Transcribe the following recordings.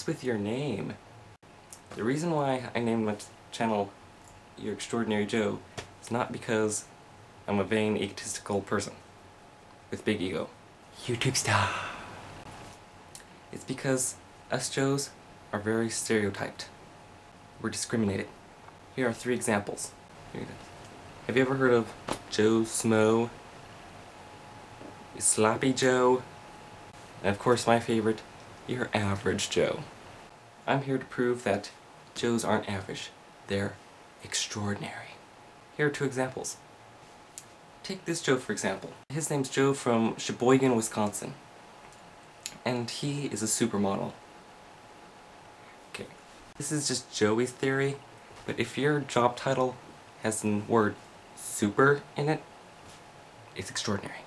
What's with your name? The reason why I named my channel Your Extraordinary Joe is not because I'm a vain, egotistical person with big ego. YouTube star. It's because us Joes are very stereotyped. We're discriminated. Here are 3 examples. Have you ever heard of Joe Smo? Sloppy Joe? And of course my favorite, your average Joe. I'm here to prove that Joes aren't average. They're extraordinary. Here are 2 examples. Take this Joe for example. His name's Joe from Sheboygan, Wisconsin. And he is a supermodel. Okay, this is just Joey's theory, but if your job title has the word super in it, it's extraordinary.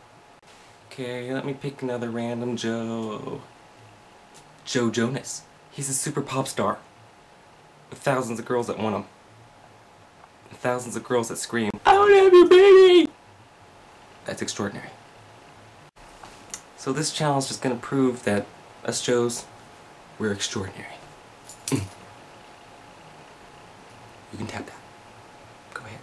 Okay, let me pick another random Joe. Joe Jonas. He's a super pop star. With thousands of girls that want him. And thousands of girls that scream, "I want to have your baby!" That's extraordinary. So this channel is just gonna prove that us Joes, we're extraordinary. You can tap that. Go ahead.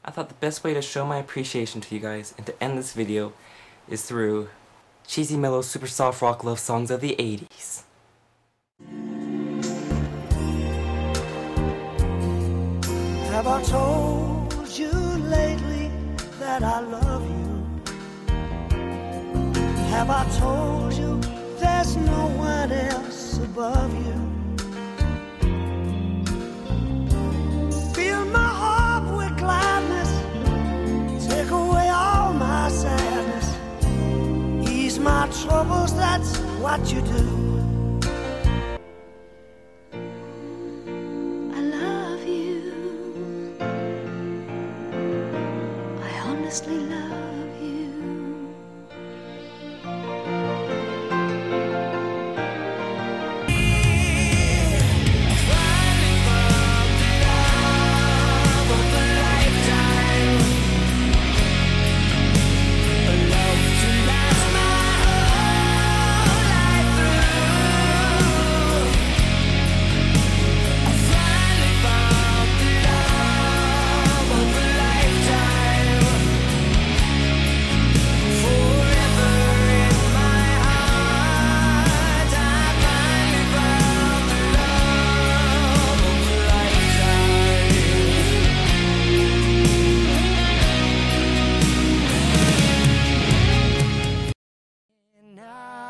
I thought the best way to show my appreciation to you guys and to end this video is through cheesy, mellow, super soft rock love songs of the 80s. Have I told you lately that I love you? Have I told you there's no one else above you? Fill my heart with gladness, take away all my sadness, ease my troubles, that's what you do. I love you. I honestly love you.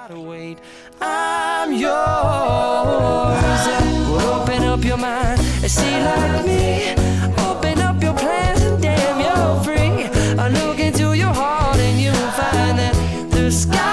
Wait, I'm yours. Open up your mind and see like me. Open up your plans and damn, you're free. I look into your heart and you'll find that the sky